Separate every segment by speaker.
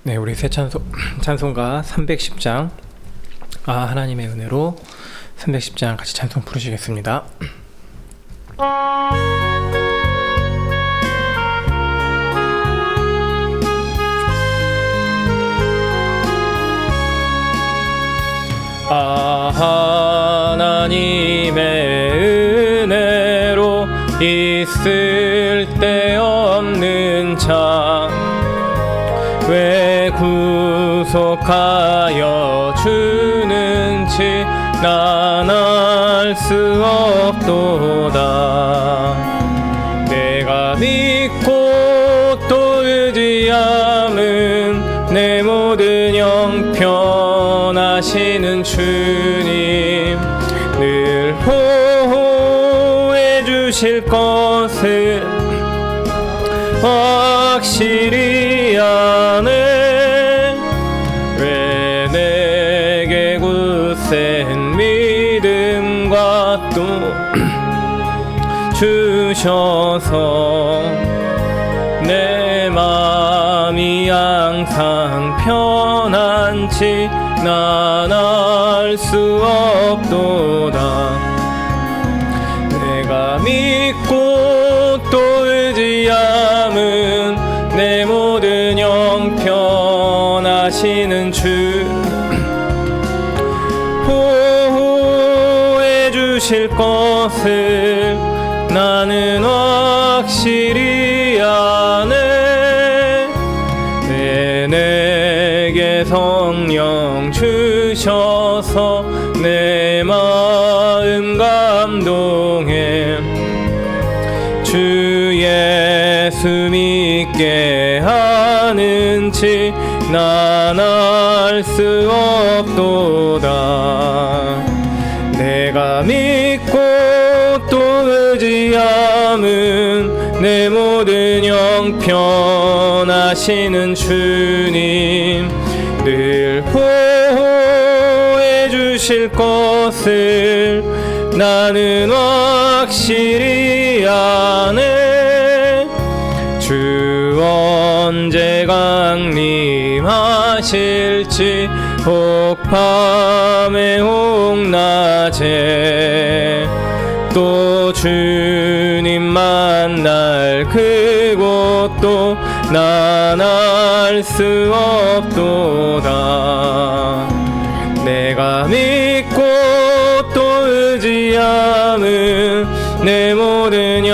Speaker 1: 네, 우리 새 찬송가 310장 하나님의 은혜로 310장 같이 찬송 부르시겠습니다. 하나님의 은혜로 있을 데 없는 자 왜 구속하여 주는지 난 알 수 없도다. 내가 믿고 또 의지함은 내 모든 형편하시는 주님 늘 보호해 주실 것을 확실히 아네. 왜 내게 굳센 믿음과 또 주셔서 내 맘이 항상 편한지 난 알 수 없도다. 내가 믿고 또 의지함은 내 모든 형편하시는 주 보호해 주실 것을 나는 확실히 아네. 내게 성령 주셔서 내 마음 감동해 주 예수 믿게 하는지 난 알 수 없도다. 내가 믿고 또 의지함은 내 모든 형편하시는 주님 늘 보호해 주실 것을 나는 확실히 아네. 주 언제 강림하실지 혹 밤에 혹 낮에 또 주님 만날 그곳도 난 알 수 없도다. 내가 믿고 또 의지함은 내 모든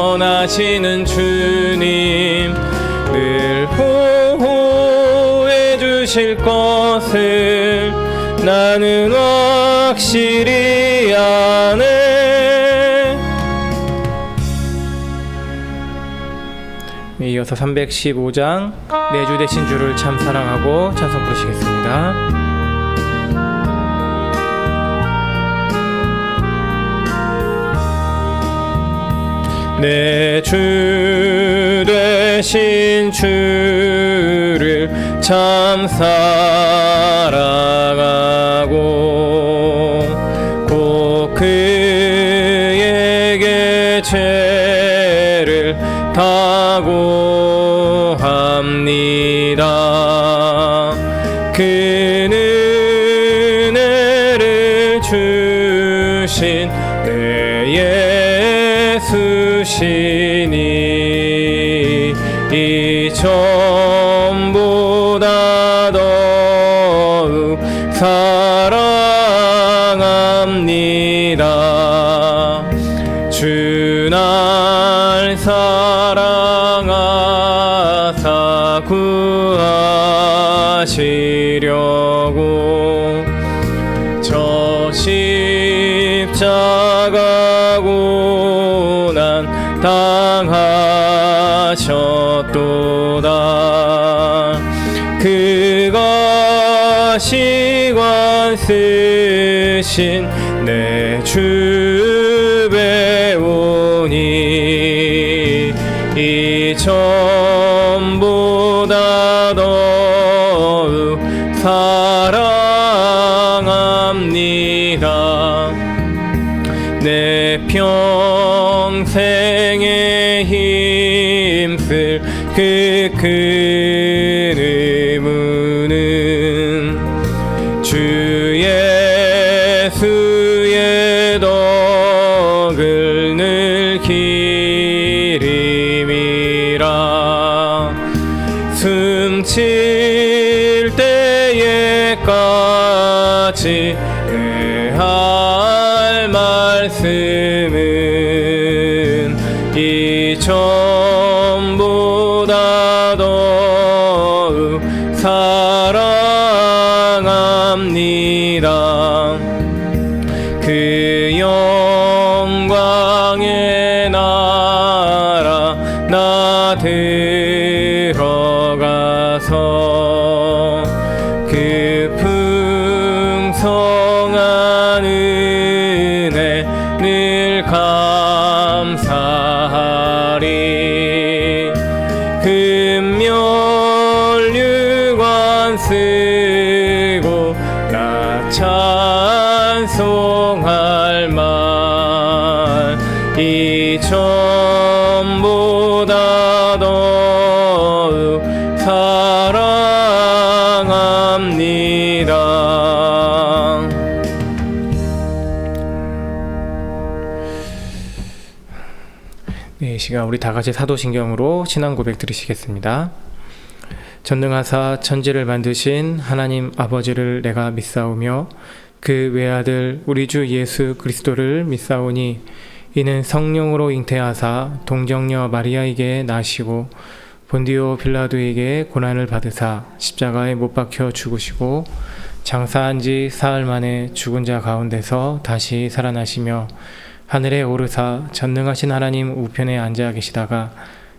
Speaker 1: 형편하시는 주님 늘 보호해 주실 것을 나는 확실히 아네. 이어서 315장 내 주 되신 주를 참 사랑하고 찬송 부르시겠습니다. 내 주 되신 주를 참 사랑하고 꼭 그에게 죄를 다고 합니다. 그는 은혜를 주신 내 예수시니 이 전보다 더욱 사랑합니다. 주 날 사랑하사 구하시려고 저 십자가 고난 당하셨도다. 그가 시관 쓰신 내 주 배우니 이 전보다 더욱 사랑합니다. 내 평생에 힘쓸 그 말씀은 이전보다 더욱 사랑합니다. 그 영광의 나라 나 들어가서 그 풍성한 은혜 늘 감사하리. 금면류관 쓰고 나 찬송할 만 이전보다 더욱 사랑합니다. 네, 이 시간 우리 다 같이 사도신경으로 신앙 고백 드리시겠습니다. 전능하사 천지를 만드신 하나님 아버지를 내가 믿사오며 그 외아들 우리 주 예수 그리스도를 믿사오니 이는 성령으로 잉태하사 동정녀 마리아에게 나시고 본디오 빌라도에게 고난을 받으사 십자가에 못 박혀 죽으시고 장사한 지 사흘 만에 죽은 자 가운데서 다시 살아나시며 하늘에 오르사 전능하신 하나님 우편에 앉아 계시다가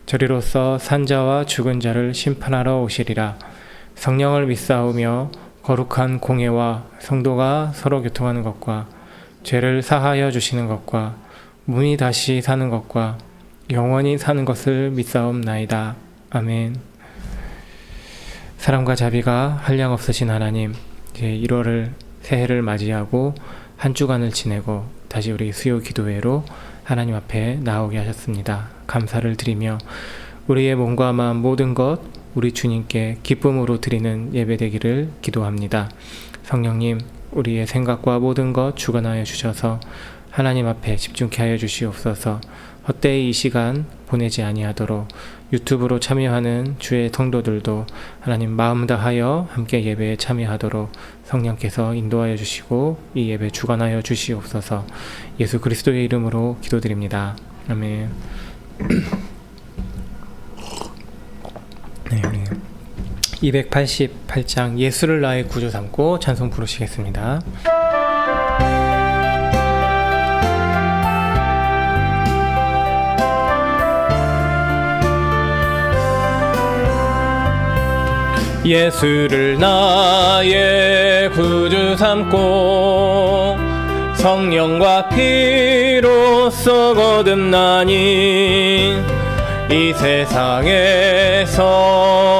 Speaker 1: 저리로서 산자와 죽은 자를 심판하러 오시리라. 성령을 믿사오며 거룩한 공예와 성도가 서로 교통하는 것과 죄를 사하여 주시는 것과 몸이 다시 사는 것과 영원히 사는 것을 믿사옵나이다. 아멘. 사랑과 자비가 한량없으신 하나님, 이제 1월을 새해를 맞이하고 한 주간을 지내고 다시 우리 수요 기도회로 하나님 앞에 나오게 하셨습니다. 감사를 드리며 우리의 몸과 마음 모든 것 우리 주님께 기쁨으로 드리는 예배 되기를 기도합니다. 성령님, 우리의 생각과 모든 것 주관하여 주셔서 하나님 앞에 집중케 하여 주시옵소서. 헛되이 이 시간 보내지 아니하도록 유튜브로 참여하는 주의 성도들도 하나님 마음 다하여 함께 예배에 참여하도록 성령께서 인도하여 주시고 이 예배 주관하여 주시옵소서. 예수 그리스도의 이름으로 기도드립니다. 아멘. 네, 우리 288장 예수를 나의 구주 삼고 찬송 부르시겠습니다. 예수를 나의 구주 삼고 성령과 피로써 거듭나니 이 세상에서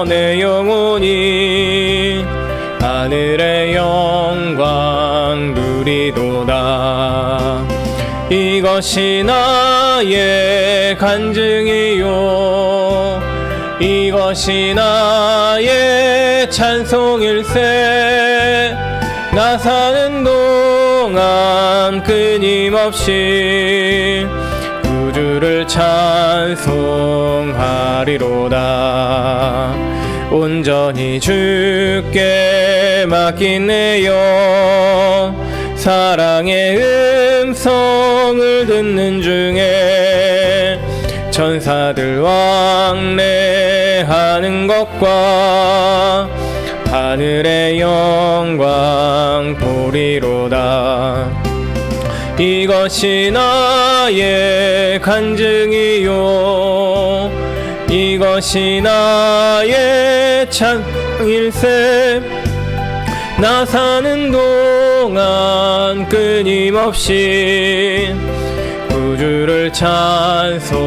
Speaker 1: 내 영혼이 하늘의 영광 누리도다. 이것이 나의 간증이요 이것이 나의 찬송일세. 나 사는 동안 끊임없이 구주를 찬송하리로다. 온전히 주께 맡기네요. 사랑의 음성을 듣는 중에 천사들 왕래하는 것과 하늘의 영광 보리로다. 이것이 나의 간증이요 이것이 나의 찬일세. 나 사는 동안 끊임없이 구주를 찬송하리로다.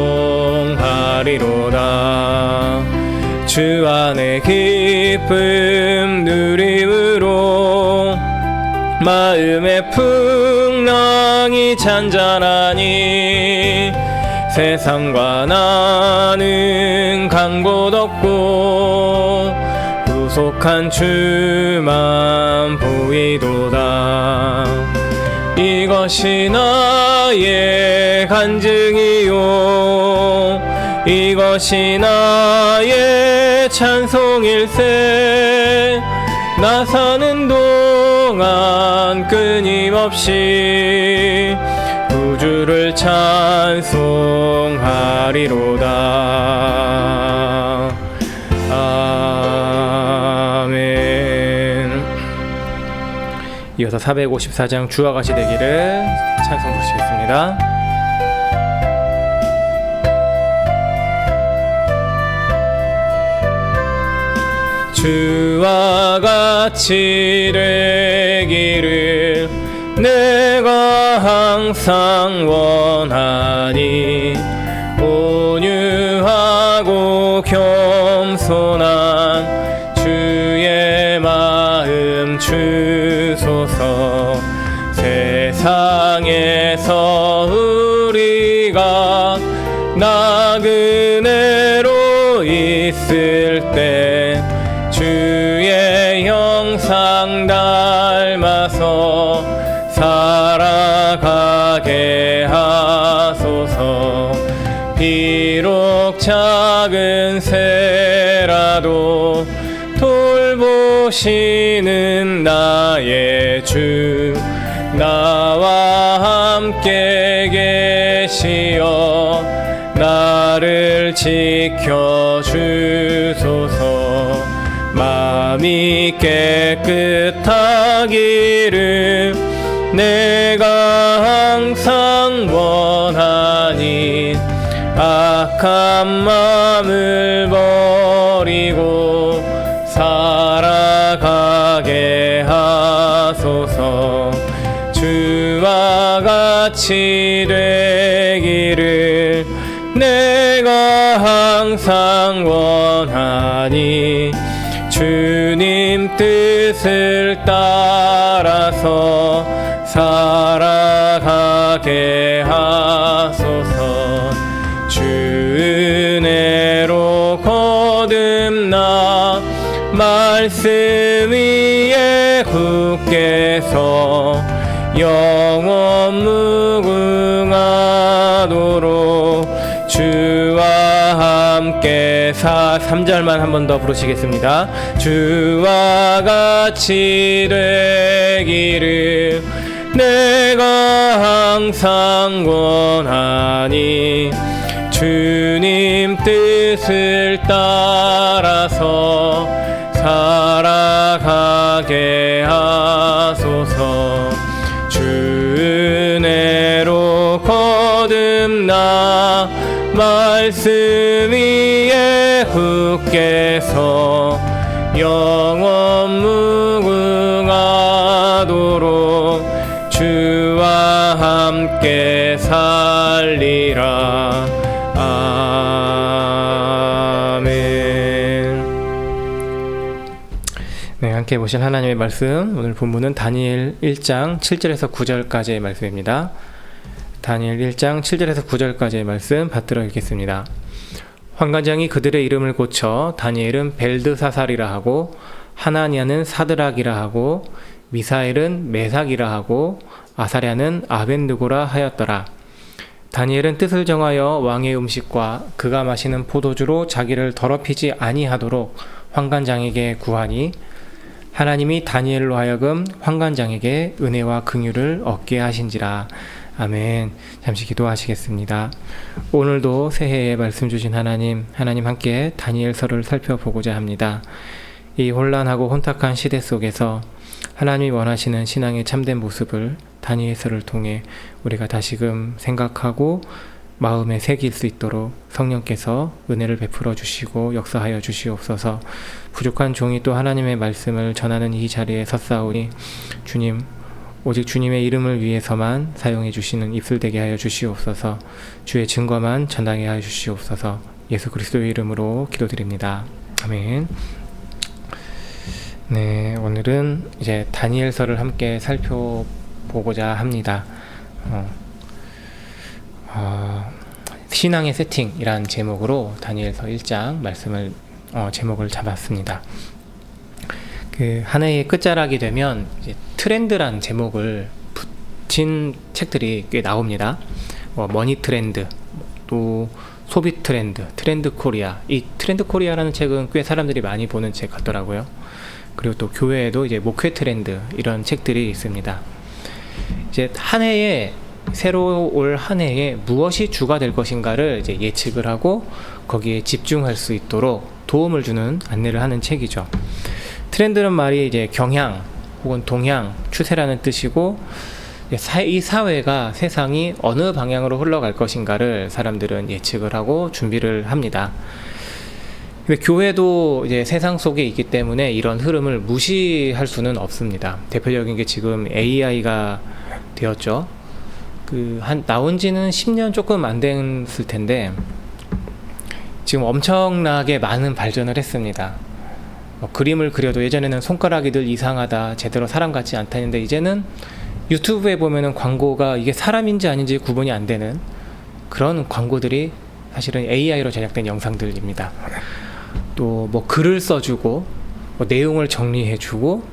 Speaker 1: 주 안에 기쁨 누림으로 마음의 풍랑이 잔잔하니 세상과 나는 간 곳 없고 구속한 주만 보이도다. 이것이 나의 간증이요 이것이 나의 찬송일세. 나 사는 동안 끊임없이 주를 찬송하리로다. 아멘. 이어서 454장 주와 같이 되기를 찬송 부르시겠습니다. 주와 같이 되기를 내가 항상 원하니 온유하고 겸손한 주의 마음 주소서. 세상에서 우리가 나그네로 있을 때 주의 형상 닮아서 살아가게 하소서. 비록 작은 새라도 돌보시는 나의 주 나와 함께 계시어 나를 지켜주소서. 마음이 깨끗하기를 내가 항상 원하니 악한 마음을 버리고 살아가게 하소서. 주와 같이 되기를 내가 항상 원하니 주님 뜻을 따라서 살아가게 하소서. 주 은혜로 거듭나 말씀 위에 굳게 서 영원 무궁하도록 주와 함께 3절만 한 번 더 부르시겠습니다. 주와 같이 되기를 내가 항상 원하니 주님 뜻을 따라서 살아가게 하소서. 주 은혜로 거듭나 말씀 위에 굳게 서 영원 무궁하도록 주와 함께 살리라. 아멘. 네, 함께 보실 하나님의 말씀, 오늘 본문은 다니엘 1장 7절에서 9절까지의 말씀입니다. 다니엘 1장 7절에서 9절까지의 말씀 받들어 읽겠습니다. 환관장이 그들의 이름을 고쳐 다니엘은 벨드사살이라 하고 하나니아는 사드락이라 하고 미사엘은 메삭이라 하고 아사랴는 아벤느고라 하였더라. 다니엘은 뜻을 정하여 왕의 음식과 그가 마시는 포도주로 자기를 더럽히지 아니하도록 환관장에게 구하니 하나님이 다니엘로 하여금 환관장에게 은혜와 긍휼을 얻게 하신지라. 아멘. 잠시 기도하시겠습니다. 오늘도 새해에 말씀 주신 하나님 함께 다니엘서를 살펴보고자 합니다. 이 혼란하고 혼탁한 시대 속에서 하나님이 원하시는 신앙의 참된 모습을 다니엘서를 통해 우리가 다시금 생각하고 마음에 새길 수 있도록 성령께서 은혜를 베풀어 주시고 역사하여 주시옵소서. 부족한 종이 또 하나님의 말씀을 전하는 이 자리에 섰사오니 주님, 오직 주님의 이름을 위해서만 사용해 주시는 입술 되게 하여 주시옵소서. 주의 증거만 전하게 하여 주시옵소서. 예수 그리스도의 이름으로 기도드립니다. 아멘. 네, 오늘은 이제 다니엘서를 함께 살펴보고자 합니다. 신앙의 세팅이란 제목으로 다니엘서 1장 말씀을 제목을 잡았습니다. 그 한 해의 끝자락이 되면 이제 트렌드란 제목을 붙인 책들이 꽤 나옵니다. 머니 트렌드, 또 소비 트렌드, 트렌드 코리아. 이 트렌드 코리아라는 책은 꽤 사람들이 많이 보는 책 같더라고요. 그리고 또 교회에도 이제 목회 트렌드 이런 책들이 있습니다. 이제 한 해에 새로 올 한 해에 무엇이 주가 될 것인가를 이제 예측을 하고 거기에 집중할 수 있도록 도움을 주는 안내를 하는 책이죠. 트렌드는 말이 이제 경향 혹은 동향, 추세라는 뜻이고, 이 사회가, 세상이 어느 방향으로 흘러갈 것인가를 사람들은 예측을 하고 준비를 합니다. 근데 교회도 이제 세상 속에 있기 때문에 이런 흐름을 무시할 수는 없습니다. 대표적인 게 지금 AI가 되었죠. 나온 지는 10년 조금 안 됐을 텐데, 지금 엄청나게 많은 발전을 했습니다. 그림을 그려도 예전에는 손가락이 늘 이상하다, 제대로 사람 같지 않다 했는데, 이제는 유튜브에 보면은 광고가 이게 사람인지 아닌지 구분이 안 되는 그런 광고들이 사실은 AI로 제작된 영상들입니다. 또 뭐 글을 써주고, 뭐 내용을 정리해주고,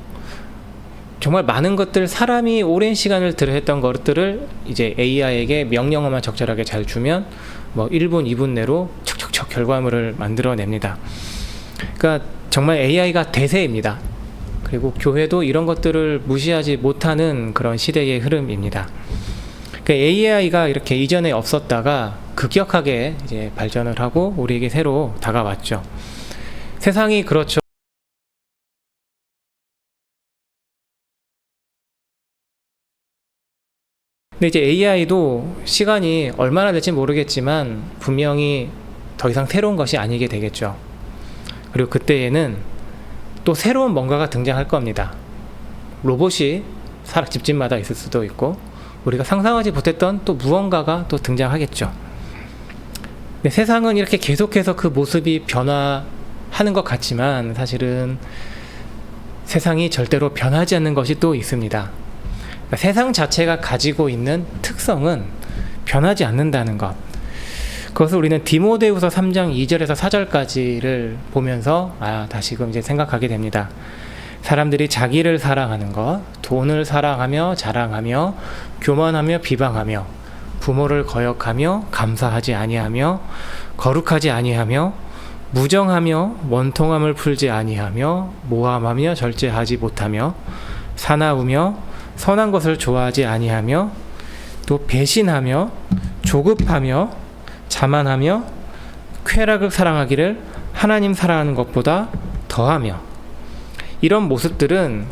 Speaker 1: 정말 많은 것들, 사람이 오랜 시간을 들여 했던 것들을 이제 AI에게 명령어만 적절하게 잘 주면 뭐 1분, 2분 내로 척척척 결과물을 만들어냅니다. 그러니까 정말 AI가 대세입니다. 그리고 교회도 이런 것들을 무시하지 못하는 그런 시대의 흐름입니다. 그러니까 AI가 이렇게 이전에 없었다가 급격하게 이제 발전을 하고 우리에게 새로 다가왔죠. 세상이 그렇죠. 근데 이제 AI도 시간이 얼마나 될지 모르겠지만 분명히 더 이상 새로운 것이 아니게 되겠죠. 그리고 그때에는 또 새로운 뭔가가 등장할 겁니다. 로봇이 집집마다 있을 수도 있고, 우리가 상상하지 못했던 또 무언가가 또 등장하겠죠. 근데 세상은 이렇게 계속해서 그 모습이 변화하는 것 같지만 사실은 세상이 절대로 변하지 않는 것이 또 있습니다. 그러니까 세상 자체가 가지고 있는 특성은 변하지 않는다는 것. 그것을 우리는 디모데후서 3장 2절에서 4절까지를 보면서 다시금 이제 생각하게 됩니다. 사람들이 자기를 사랑하는 것, 돈을 사랑하며 자랑하며 교만하며 비방하며 부모를 거역하며 감사하지 아니하며 거룩하지 아니하며 무정하며 원통함을 풀지 아니하며 모함하며 절제하지 못하며 사나우며 선한 것을 좋아하지 아니하며 또 배신하며 조급하며 자만하며 쾌락을 사랑하기를 하나님 사랑하는 것보다 더하며, 이런 모습들은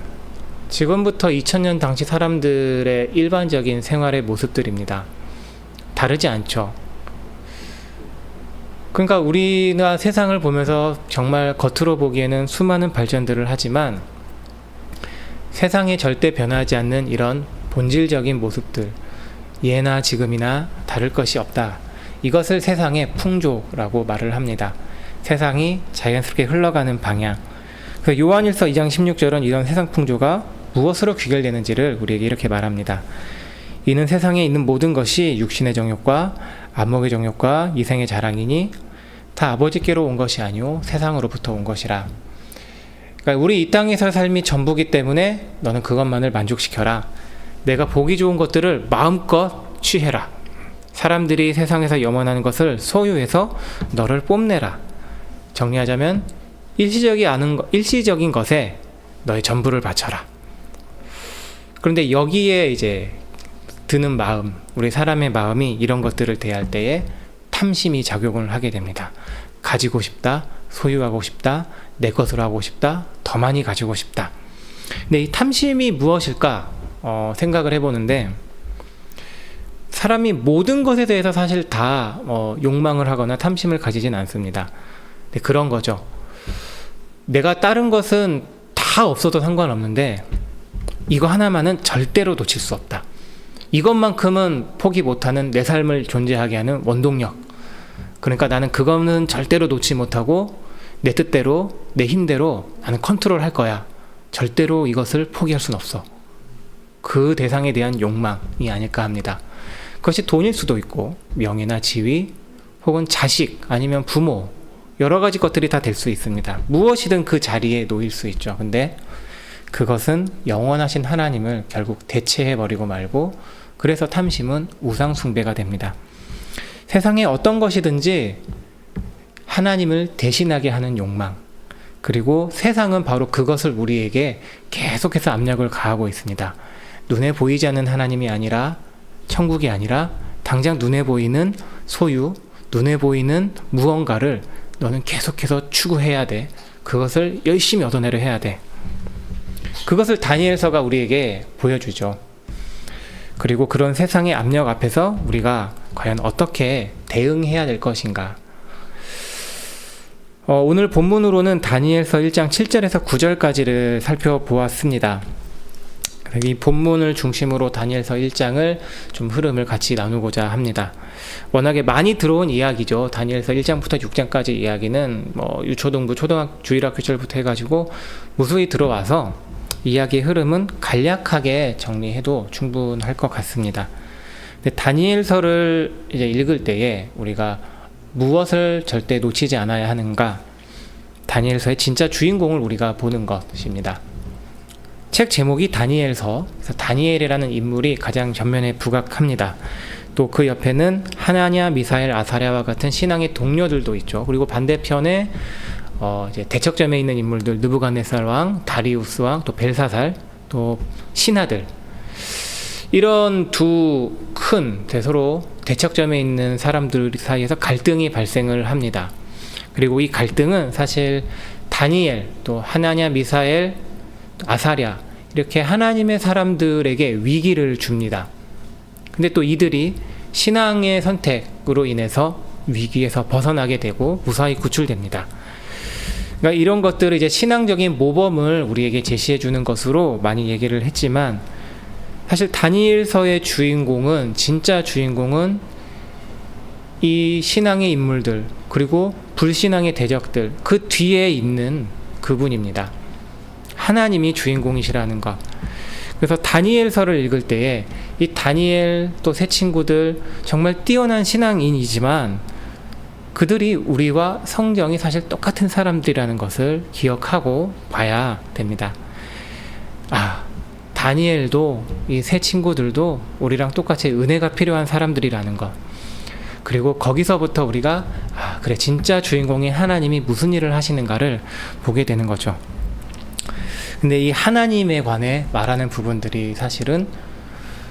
Speaker 1: 지금부터 2000년 당시 사람들의 일반적인 생활의 모습들입니다. 다르지 않죠. 그러니까 우리가 세상을 보면서 정말 겉으로 보기에는 수많은 발전들을 하지만 세상에 절대 변하지 않는 이런 본질적인 모습들, 예나 지금이나 다를 것이 없다. 이것을 세상의 풍조라고 말을 합니다. 세상이 자연스럽게 흘러가는 방향. 그래서 요한일서 2장 16절은 이런 세상 풍조가 무엇으로 귀결되는지를 우리에게 이렇게 말합니다. 이는 세상에 있는 모든 것이 육신의 정욕과 안목의 정욕과 이생의 자랑이니 다 아버지께로 온 것이 아니오 세상으로부터 온 것이라. 그러니까 우리 이 땅에서의 삶이 전부기 때문에 너는 그것만을 만족시켜라. 내가 보기 좋은 것들을 마음껏 취해라. 사람들이 세상에서 염원하는 것을 소유해서 너를 뽐내라. 정리하자면 일시적인 것에 너의 전부를 바쳐라. 그런데 여기에 이제 드는 마음, 우리 사람의 마음이 이런 것들을 대할 때에 탐심이 작용을 하게 됩니다. 가지고 싶다, 소유하고 싶다, 내 것으로 하고 싶다, 더 많이 가지고 싶다. 근데 이 탐심이 무엇일까 생각을 해보는데, 사람이 모든 것에 대해서 사실 다 욕망을 하거나 탐심을 가지진 않습니다. 근데 그런 거죠. 내가 다른 것은 다 없어도 상관없는데 이거 하나만은 절대로 놓칠 수 없다. 이것만큼은 포기 못하는 내 삶을 존재하게 하는 원동력. 그러니까 나는 그거는 절대로 놓지 못하고 내 뜻대로, 내 힘대로 나는 컨트롤할 거야. 절대로 이것을 포기할 수는 없어. 그 대상에 대한 욕망이 아닐까 합니다. 그것이 돈일 수도 있고, 명예나 지위, 혹은 자식, 아니면 부모, 여러 가지 것들이 다 될 수 있습니다. 무엇이든 그 자리에 놓일 수 있죠. 근데 그것은 영원하신 하나님을 결국 대체해버리고 말고, 그래서 탐심은 우상 숭배가 됩니다. 세상에 어떤 것이든지 하나님을 대신하게 하는 욕망, 그리고 세상은 바로 그것을 우리에게 계속해서 압력을 가하고 있습니다. 눈에 보이지 않는 하나님이 아니라 천국이 아니라 당장 눈에 보이는 소유, 눈에 보이는 무언가를 너는 계속해서 추구해야 돼. 그것을 열심히 얻어내려 해야 돼. 그것을 다니엘서가 우리에게 보여주죠. 그리고 그런 세상의 압력 앞에서 우리가 과연 어떻게 대응해야 될 것인가. 오늘 본문으로는 다니엘서 1장 7절에서 9절까지를 살펴보았습니다. 이 본문을 중심으로 다니엘서 1장을 좀 흐름을 같이 나누고자 합니다. 워낙에 많이 들어온 이야기죠. 다니엘서 1장부터 6장까지 이야기는 유초동부, 주일학교 시절부터 해가지고 무수히 들어와서 이야기의 흐름은 간략하게 정리해도 충분할 것 같습니다. 근데 다니엘서를 이제 읽을 때에 우리가 무엇을 절대 놓치지 않아야 하는가? 다니엘서의 진짜 주인공을 우리가 보는 것입니다. 책 제목이 다니엘서, 그래서 다니엘이라는 인물이 가장 전면에 부각합니다. 또 그 옆에는 하나냐, 미사엘, 아사랴와 같은 신앙의 동료들도 있죠. 그리고 반대편에 이제 대척점에 있는 인물들, 느부갓네살 왕, 다리우스 왕, 또 벨사살, 또 신하들, 이런 두 큰 서로 대척점에 있는 사람들 사이에서 갈등이 발생을 합니다. 그리고 이 갈등은 사실 다니엘, 또 하나냐, 미사엘, 아사랴, 이렇게 하나님의 사람들에게 위기를 줍니다. 근데 또 이들이 신앙의 선택으로 인해서 위기에서 벗어나게 되고 무사히 구출됩니다. 그러니까 이런 것들을 이제 신앙적인 모범을 우리에게 제시해 주는 것으로 많이 얘기를 했지만, 사실 다니엘서의 주인공은, 진짜 주인공은 이 신앙의 인물들, 그리고 불신앙의 대적들, 그 뒤에 있는 그분입니다. 하나님이 주인공이시라는 것. 그래서 다니엘서를 읽을 때에 이 다니엘 또 세 친구들 정말 뛰어난 신앙인이지만 그들이 우리와 성경이 사실 똑같은 사람들이라는 것을 기억하고 봐야 됩니다. 다니엘도 이 세 친구들도 우리랑 똑같이 은혜가 필요한 사람들이라는 것. 그리고 거기서부터 우리가 그래, 진짜 주인공인 하나님이 무슨 일을 하시는가를 보게 되는 거죠. 근데 이 하나님에 관해 말하는 부분들이 사실은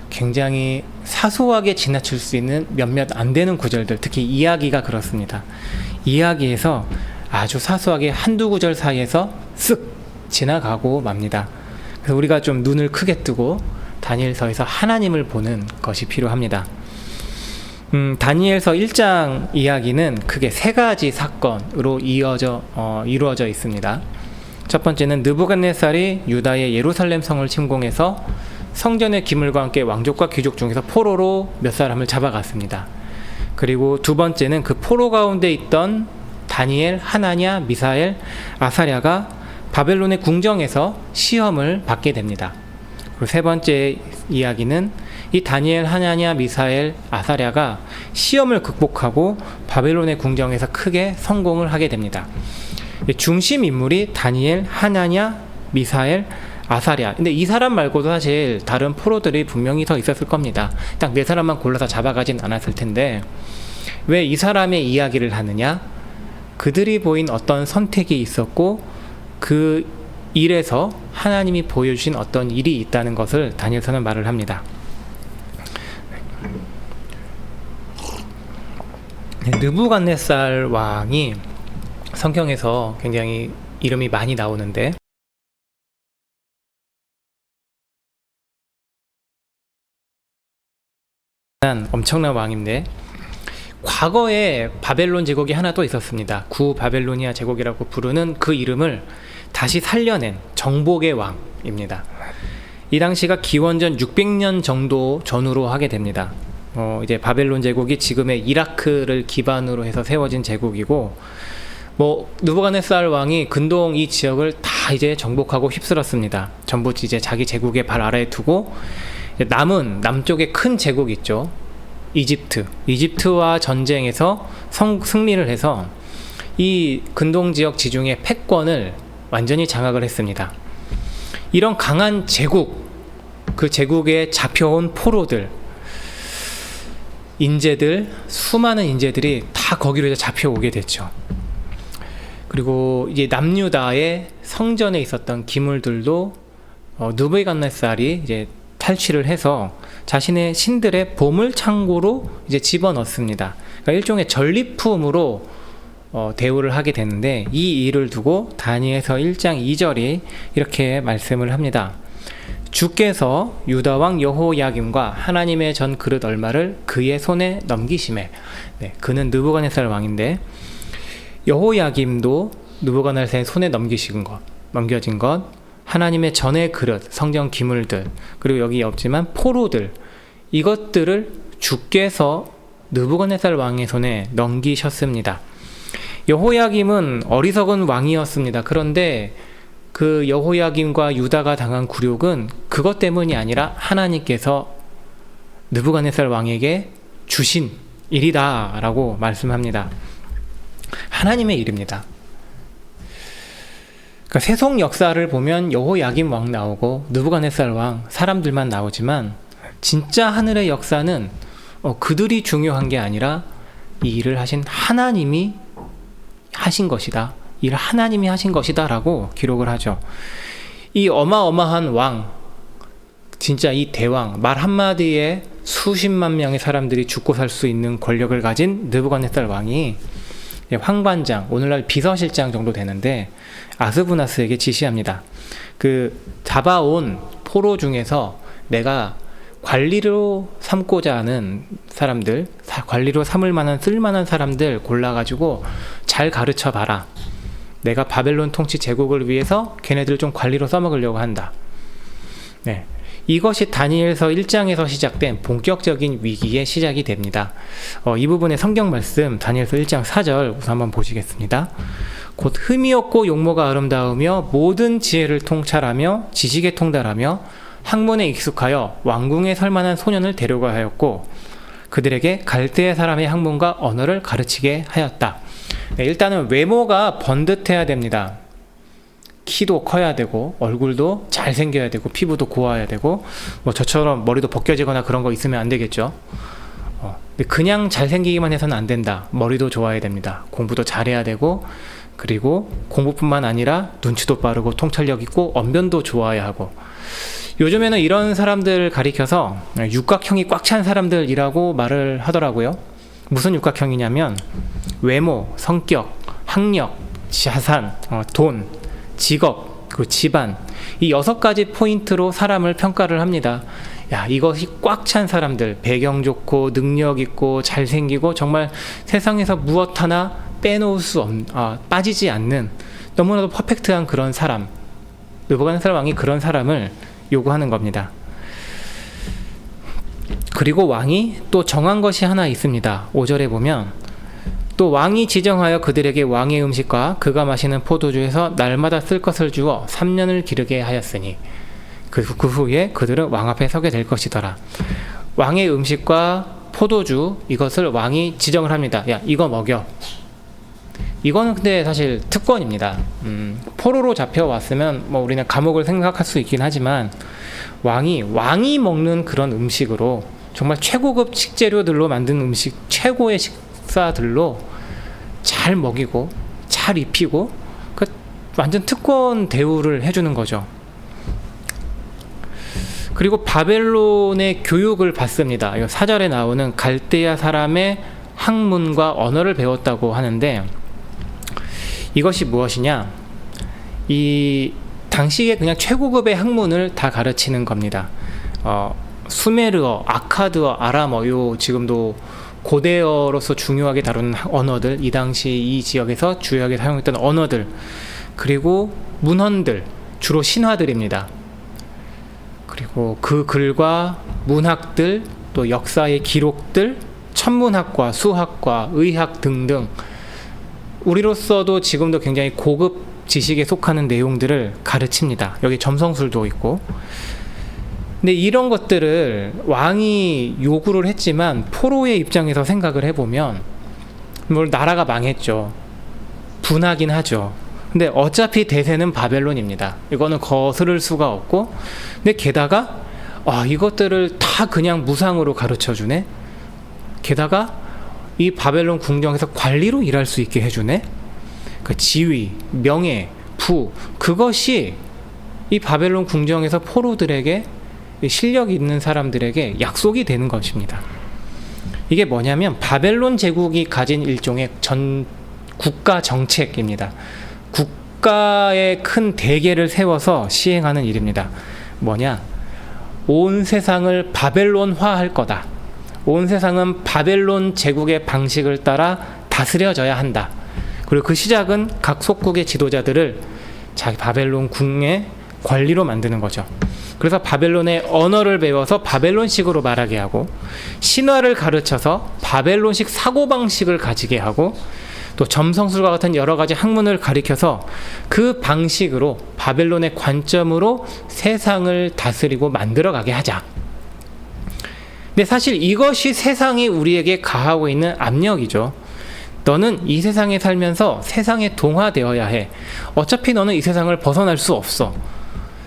Speaker 1: 굉장히 사소하게 지나칠 수 있는 몇몇 안 되는 구절들, 특히 이야기가 그렇습니다. 이야기에서 아주 사소하게 한두 구절 사이에서 쓱 지나가고 맙니다. 그래서 우리가 좀 눈을 크게 뜨고 다니엘서에서 하나님을 보는 것이 필요합니다. 다니엘서 1장 이야기는 크게 세 가지 사건으로 이루어져 있습니다. 첫 번째는 느부갓네살이 유다의 예루살렘 성을 침공해서 성전의 기물과 함께 왕족과 귀족 중에서 포로로 몇 사람을 잡아갔습니다. 그리고 두 번째는 그 포로 가운데 있던 다니엘, 하나냐, 미사엘, 아사랴가 바벨론의 궁정에서 시험을 받게 됩니다. 그리고 세 번째 이야기는 이 다니엘, 하나냐, 미사엘, 아사랴가 시험을 극복하고 바벨론의 궁정에서 크게 성공을 하게 됩니다. 중심 인물이 다니엘, 하나냐, 미사엘, 아사랴. 근데 이 사람 말고도 사실 다른 포로들이 분명히 더 있었을 겁니다. 딱 네 사람만 골라서 잡아가진 않았을 텐데, 왜 이 사람의 이야기를 하느냐? 그들이 보인 어떤 선택이 있었고 그 일에서 하나님이 보여주신 어떤 일이 있다는 것을 다니엘서는 말을 합니다. 느부갓네살 왕이 성경에서 굉장히 이름이 많이 나오는데, 엄청난 왕인데, 과거에 바벨론 제국이 하나 또 있었습니다. 구바벨로니아 제국이라고 부르는 그 이름을 다시 살려낸 정복의 왕입니다. 이 당시가 기원전 600년 정도 전후로 하게 됩니다. 이제 바벨론 제국이 지금의 이라크를 기반으로 해서 세워진 제국이고, 느부갓네살 왕이 근동 이 지역을 다 이제 정복하고 휩쓸었습니다. 전부 이제 자기 제국의 발 아래에 두고, 남은 남쪽에 큰 제국 있죠. 이집트와 전쟁에서 승리를 해서 이 근동 지역 지중해 패권을 완전히 장악을 했습니다. 이런 강한 제국, 그 제국에 잡혀온 포로들, 수많은 인재들이 다 거기로 이제 잡혀오게 됐죠. 그리고 이제 남유다의 성전에 있었던 기물들도 느부갓네살이 이제 탈취를 해서 자신의 신들의 보물 창고로 이제 집어넣습니다. 그러니까 일종의 전리품으로 대우를 하게 되는데, 이 일을 두고 다니엘서 1장 2절이 이렇게 말씀을 합니다. 주께서 유다 왕 여호야김과 하나님의 전 그릇 얼마를 그의 손에 넘기시매. 네, 그는 느부갓네살 왕인데 여호야김도 느부갓네살의 손에 넘겨진 것, 하나님의 전의 그릇, 성전 기물들, 그리고 여기 없지만 포로들, 이것들을 주께서 느부갓네살 왕의 손에 넘기셨습니다. 여호야김은 어리석은 왕이었습니다. 그런데 그 여호야김과 유다가 당한 굴욕은 그것 때문이 아니라 하나님께서 느부갓네살 왕에게 주신 일이다 라고 말씀합니다. 하나님의 일입니다. 그러니까 세속 역사를 보면 여호야김 왕 나오고 느부갓네살 왕, 사람들만 나오지만 진짜 하늘의 역사는 그들이 중요한 게 아니라 이 일을 하신 하나님이 하신 것이다, 일을 하나님이 하신 것이다 라고 기록을 하죠. 이 어마어마한 왕, 진짜 이 대왕, 말 한마디에 수십만 명의 사람들이 죽고 살 수 있는 권력을 가진 느부갓네살 왕이 황관장, 오늘날 비서실장 정도 되는데 아스부나스에게 지시합니다. 그 잡아온 포로 중에서 내가 관리로 삼고자 하는 사람들, 관리로 삼을 만한, 쓸만한 사람들 골라가지고 잘 가르쳐 봐라. 내가 바벨론 통치 제국을 위해서 걔네들 좀 관리로 써먹으려고 한다. 네, 이것이 다니엘서 1장에서 시작된 본격적인 위기의 시작이 됩니다. 이 부분의 성경 말씀 다니엘서 1장 4절 우선 한번 보시겠습니다. 곧 흠이 없고 용모가 아름다우며 모든 지혜를 통찰하며 지식에 통달하며 학문에 익숙하여 왕궁에 설만한 소년을 데려가 하였고 그들에게 갈대아 사람의 학문과 언어를 가르치게 하였다. 네, 일단은 외모가 번듯해야 됩니다. 키도 커야 되고 얼굴도 잘생겨야 되고 피부도 고와야 되고 뭐 저처럼 머리도 벗겨지거나 그런 거 있으면 안 되겠죠. 근데 그냥 잘생기기만 해서는 안 된다. 머리도 좋아야 됩니다. 공부도 잘해야 되고, 그리고 공부뿐만 아니라 눈치도 빠르고 통찰력 있고 언변도 좋아야 하고, 요즘에는 이런 사람들 가리켜서 육각형이 꽉 찬 사람들이라고 말을 하더라고요. 무슨 육각형이냐면 외모, 성격, 학력, 자산, 돈, 직업, 그리고 집안, 이 6가지 포인트로 사람을 평가를 합니다. 야, 이것이 꽉 찬 사람들, 배경 좋고 능력 있고 잘생기고 정말 세상에서 무엇 하나 빼놓을 수 빠지지 않는 너무나도 퍼펙트한 그런 사람, 느부갓네살 왕이 그런 사람을 요구하는 겁니다. 그리고 왕이 또 정한 것이 하나 있습니다. 5절에 보면 또 왕이 지정하여 그들에게 왕의 음식과 그가 마시는 포도주에서 날마다 쓸 것을 주어 3년을 기르게 하였으니 그 후에 그들은 왕 앞에 서게 될 것이더라. 왕의 음식과 포도주, 이것을 왕이 지정을 합니다. 야, 이거 먹여. 이거는 근데 사실 특권입니다. 포로로 잡혀왔으면 뭐 우리는 감옥을 생각할 수 있긴 하지만 왕이 먹는 그런 음식으로, 정말 최고급 식재료들로 만든 음식, 최고의 식사들로 잘 먹이고 잘 입히고 완전 특권 대우를 해주는 거죠. 그리고 바벨론의 교육을 받습니다. 4절에 나오는 갈대아 사람의 학문과 언어를 배웠다고 하는데, 이것이 무엇이냐? 이 당시에 그냥 최고급의 학문을 다 가르치는 겁니다. 수메르어, 아카드어, 아람어, 요 지금도 고대어로서 중요하게 다루는 언어들, 이 당시 이 지역에서 주요하게 사용했던 언어들, 그리고 문헌들, 주로 신화들입니다. 그리고 그 글과 문학들, 또 역사의 기록들, 천문학과, 수학과, 의학 등등, 우리로서도 지금도 굉장히 고급 지식에 속하는 내용들을 가르칩니다. 여기 점성술도 있고. 근데 이런 것들을 왕이 요구를 했지만 포로의 입장에서 생각을 해보면, 뭐 나라가 망했죠. 분하긴 하죠. 근데 어차피 대세는 바벨론입니다. 이거는 거스를 수가 없고, 근데 게다가 이것들을 다 그냥 무상으로 가르쳐주네. 게다가 이 바벨론 궁정에서 관리로 일할 수 있게 해주네. 그 지위, 명예, 부, 그것이 이 바벨론 궁정에서 포로들에게 실력 있는 사람들에게 약속이 되는 것입니다. 이게 뭐냐면 바벨론 제국이 가진 일종의 국가 정책입니다. 국가의 큰 대계를 세워서 시행하는 일입니다. 뭐냐? 온 세상을 바벨론화할 거다. 온 세상은 바벨론 제국의 방식을 따라 다스려져야 한다. 그리고 그 시작은 각 속국의 지도자들을 자기 바벨론 궁의 관리로 만드는 거죠. 그래서 바벨론의 언어를 배워서 바벨론식으로 말하게 하고, 신화를 가르쳐서 바벨론식 사고방식을 가지게 하고, 또 점성술과 같은 여러 가지 학문을 가리켜서 그 방식으로 바벨론의 관점으로 세상을 다스리고 만들어가게 하자. 근데 사실 이것이 세상이 우리에게 가하고 있는 압력이죠. 너는 이 세상에 살면서 세상에 동화되어야 해. 어차피 너는 이 세상을 벗어날 수 없어.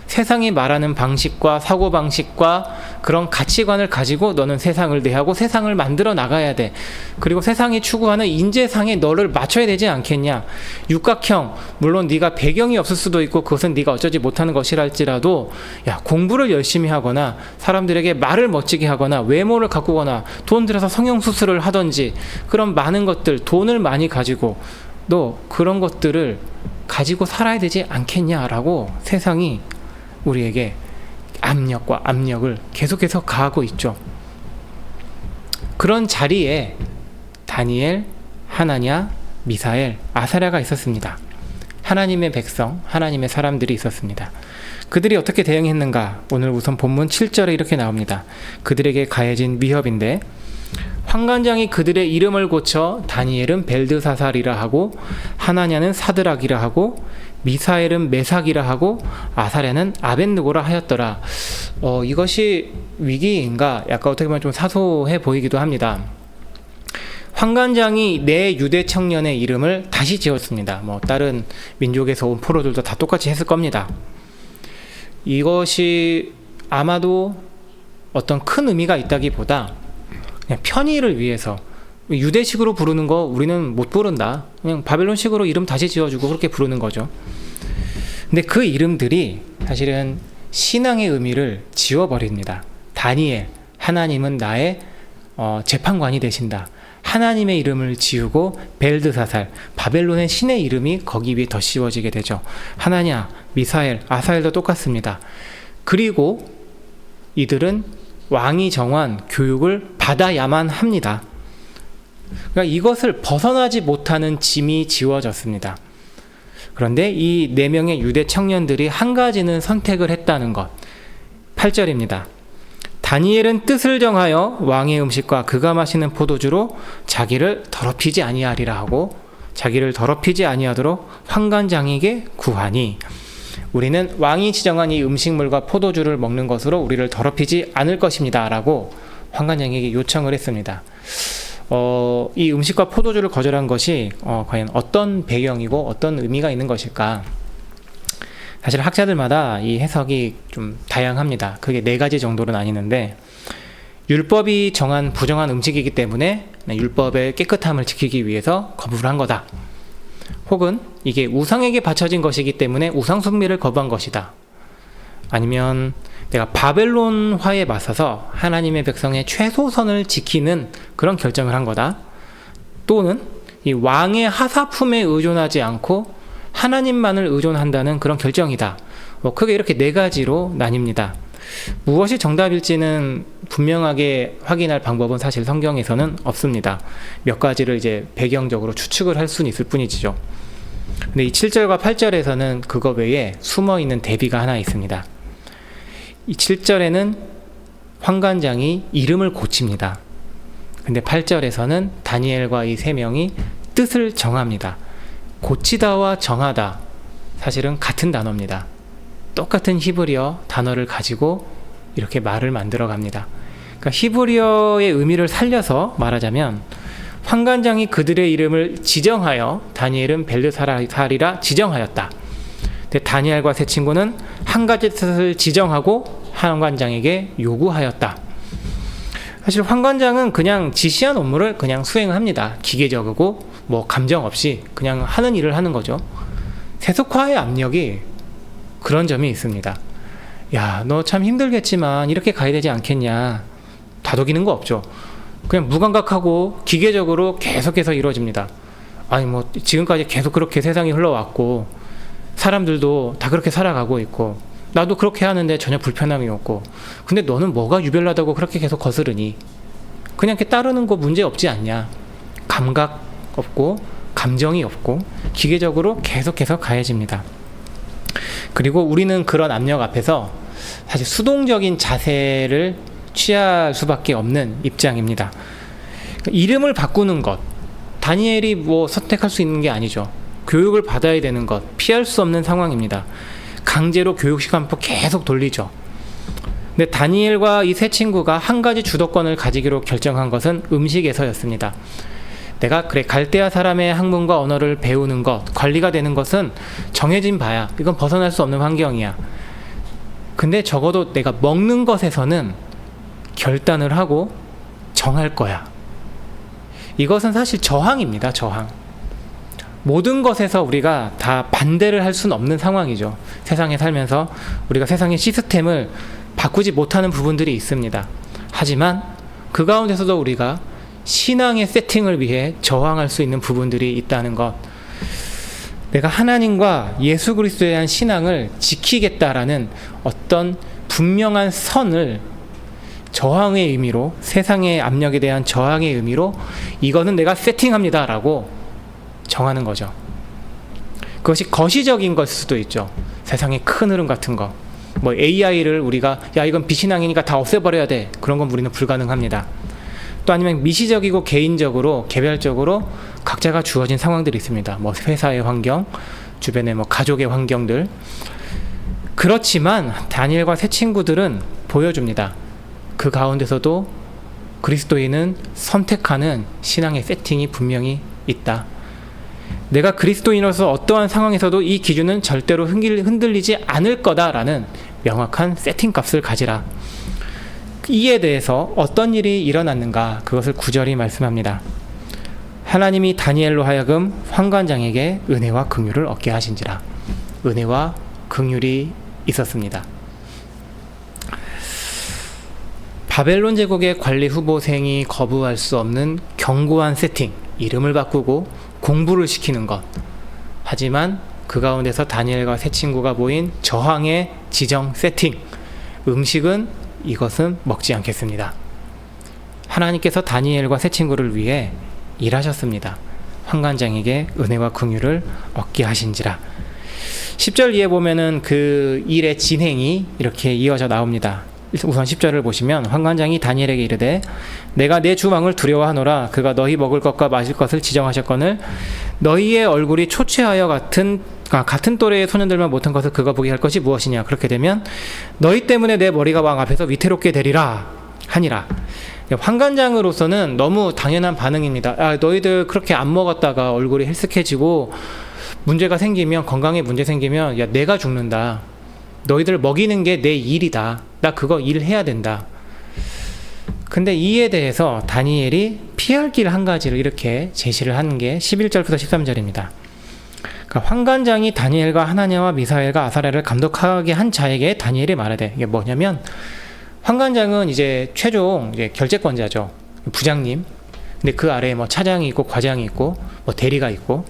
Speaker 1: 세상이 말하는 방식과 사고방식과 그런 가치관을 가지고 너는 세상을 대하고 세상을 만들어 나가야 돼. 그리고 세상이 추구하는 인재상에 너를 맞춰야 되지 않겠냐. 육각형, 물론 네가 배경이 없을 수도 있고 그것은 네가 어쩌지 못하는 것이랄지라도, 야, 공부를 열심히 하거나 사람들에게 말을 멋지게 하거나 외모를 가꾸거나 돈 들여서 성형수술을 하든지, 그런 많은 것들, 돈을 많이 가지고 너 그런 것들을 가지고 살아야 되지 않겠냐라고 세상이 우리에게 압력과 압력을 계속해서 가하고 있죠. 그런 자리에 다니엘, 하나냐, 미사엘, 아사랴가 있었습니다. 하나님의 백성, 하나님의 사람들이 있었습니다. 그들이 어떻게 대응했는가? 오늘 우선 본문 7절에 이렇게 나옵니다. 그들에게 가해진 위협인데, 환관장이 그들의 이름을 고쳐 다니엘은 벨드사살이라 하고, 하나냐는 사드락이라 하고, 미사엘은 메삭이라 하고, 아사랴는 아벳느고라 하였더라. 이것이 위기인가? 약간 어떻게 보면 좀 사소해 보이기도 합니다. 환관장이 내 유대 청년의 이름을 다시 지었습니다. 다른 민족에서 온 포로들도 다 똑같이 했을 겁니다. 이것이 아마도 어떤 큰 의미가 있다기보다 그냥 편의를 위해서, 유대식으로 부르는 거 우리는 못 부른다, 그냥 바벨론식으로 이름 다시 지어주고 그렇게 부르는 거죠. 근데 그 이름들이 사실은 신앙의 의미를 지워버립니다. 다니엘, 하나님은 나의 재판관이 되신다. 하나님의 이름을 지우고 벨드사살, 바벨론의 신의 이름이 거기 위에 더 씌워지게 되죠. 하나냐, 미사엘, 아사엘도 똑같습니다. 그리고 이들은 왕이 정한 교육을 받아야만 합니다. 그러니까 이것을 벗어나지 못하는 짐이 지워졌습니다. 그런데 이 4명의 유대 청년들이 한 가지는 선택을 했다는 것. 8절입니다. 다니엘은 뜻을 정하여 왕의 음식과 그가 마시는 포도주로 자기를 더럽히지 아니하리라 하고, 자기를 더럽히지 아니하도록 환관장에게 구하니, 우리는 왕이 지정한 이 음식물과 포도주를 먹는 것으로 우리를 더럽히지 않을 것입니다 라고 환관장에게 요청을 했습니다. 이 음식과 포도주를 거절한 것이 과연 어떤 배경이고 어떤 의미가 있는 것일까? 사실 학자들마다 이 해석이 좀 다양합니다. 그게 4가지 정도로 나뉘는데, 율법이 정한 부정한 음식이기 때문에 율법의 깨끗함을 지키기 위해서 거부를 한 거다. 혹은 이게 우상에게 바쳐진 것이기 때문에 우상 숭배를 거부한 것이다. 아니면 내가 바벨론화에 맞서서 하나님의 백성의 최소선을 지키는 그런 결정을 한 거다. 또는 이 왕의 하사품에 의존하지 않고 하나님만을 의존한다는 그런 결정이다. 크게 이렇게 4가지로 나뉩니다. 무엇이 정답일지는 분명하게 확인할 방법은 사실 성경에서는 없습니다. 몇 가지를 이제 배경적으로 추측을 할 수는 있을 뿐이지요. 근데 이 7절과 8절에서는 그거 외에 숨어있는 대비가 하나 있습니다. 이 7절에는 환관장이 이름을 고칩니다. 근데 8절에서는 다니엘과 이 3명이 뜻을 정합니다. 고치다와 정하다, 사실은 같은 단어입니다. 똑같은 히브리어 단어를 가지고 이렇게 말을 만들어 갑니다. 그러니까 히브리어의 의미를 살려서 말하자면, 환관장이 그들의 이름을 지정하여 다니엘은 벨드사살이라 지정하였다. 근데 다니엘과 세 친구는 한 가지 뜻을 지정하고 환관장에게 요구하였다. 사실 환관장은 그냥 지시한 업무를 그냥 수행합니다. 기계적이고 감정 없이 그냥 하는 일을 하는 거죠. 세속화의 압력이 그런 점이 있습니다. 야, 너 참 힘들겠지만 이렇게 가야 되지 않겠냐. 다독이는 거 없죠. 그냥 무감각하고 기계적으로 계속해서 이루어집니다. 아니 뭐 지금까지 계속 그렇게 세상이 흘러왔고 사람들도 다 그렇게 살아가고 있고 나도 그렇게 하는데 전혀 불편함이 없고 근데 너는 뭐가 유별나다고 그렇게 계속 거스르니? 그냥 이렇게 따르는 거 문제 없지 않냐. 감각 없고 감정이 없고 기계적으로 계속해서 가해집니다. 그리고 우리는 그런 압력 앞에서 사실 수동적인 자세를 취할 수밖에 없는 입장입니다. 이름을 바꾸는 것, 다니엘이 뭐 선택할 수 있는 게 아니죠. 교육을 받아야 되는 것, 피할 수 없는 상황입니다. 강제로 교육 시간표 계속 돌리죠. 근데 다니엘과 이 세 친구가 한 가지 주도권을 가지기로 결정한 것은 음식에서였습니다. 내가 그래 갈대아 사람의 학문과 언어를 배우는 것, 관리가 되는 것은 정해진 바야. 이건 벗어날 수 없는 환경이야. 근데 적어도 내가 먹는 것에서는 결단을 하고 정할 거야. 이것은 사실 저항입니다. 저항. 모든 것에서 우리가 다 반대를 할 수는 없는 상황이죠. 세상에 살면서 우리가 세상의 시스템을 바꾸지 못하는 부분들이 있습니다. 하지만 그 가운데서도 우리가 신앙의 세팅을 위해 저항할 수 있는 부분들이 있다는 것. 내가 하나님과 예수 그리스도에 대한 신앙을 지키겠다라는 어떤 분명한 선을 저항의 의미로, 세상의 압력에 대한 저항의 의미로 이거는 내가 세팅합니다 라고 정하는 거죠. 그것이 거시적인 걸 수도 있죠. 세상의 큰 흐름 같은 거. 뭐 AI를 우리가 야 이건 비신앙이니까 다 없애버려야 돼. 그런 건 우리는 불가능합니다. 또 아니면 미시적이고 개인적으로 개별적으로 각자가 주어진 상황들이 있습니다. 뭐 회사의 환경, 주변의 뭐 가족의 환경들. 그렇지만 다니엘과 세 친구들은 보여줍니다. 그 가운데서도 그리스도인은 선택하는 신앙의 세팅이 분명히 있다. 내가 그리스도인으로서 어떠한 상황에서도 이 기준은 절대로 흔들리지 않을 거다라는 명확한 세팅값을 가지라. 이에 대해서 어떤 일이 일어났는가 그것을 구절이 말씀합니다. 하나님이 다니엘로 하여금 환관장에게 은혜와 긍휼을 얻게 하신지라. 은혜와 긍휼이 있었습니다. 바벨론 제국의 관리 후보생이 거부할 수 없는 견고한 세팅, 이름을 바꾸고 공부를 시키는 것. 하지만 그 가운데서 다니엘과 세 친구가 모인 저항의 지정 세팅, 음식은 이것은 먹지 않겠습니다. 하나님께서 다니엘과 세 친구를 위해 일하셨습니다. 환관장에게 은혜와 긍휼을 얻게 하신지라. 10절 이에 보면은 그 일의 진행이 이렇게 이어져 나옵니다. 우선 10절을 보시면 환관장이 다니엘에게 이르되 내가 내 주 왕을 두려워하노라. 그가 너희 먹을 것과 마실 것을 지정하셨거늘 너희의 얼굴이 초췌하여 같은 또래의 소년들만 못한 것을 그가 보게 할 것이 무엇이냐. 그렇게 되면 너희 때문에 내 머리가 왕 앞에서 위태롭게 되리라 하니라. 환관장으로서는 너무 당연한 반응입니다. 아, 너희들 그렇게 안 먹었다가 얼굴이 헬쓱해지고 문제가 생기면, 건강에 문제 생기면 야 내가 죽는다. 너희들 먹이는 게 내 일이다. 나 그거 일해야 된다. 근데 이에 대해서 다니엘이 피할 길 한 가지를 이렇게 제시를 하는 게 11절부터 13절입니다. 그러니까 환관장이 다니엘과 하나냐와 미사엘과 아사랴를 감독하게 한 자에게 다니엘이 말하되, 이게 뭐냐면 환관장은 이제 최종 이제 결재권자죠. 부장님. 근데 그 아래에 뭐 차장이 있고 과장이 있고 뭐 대리가 있고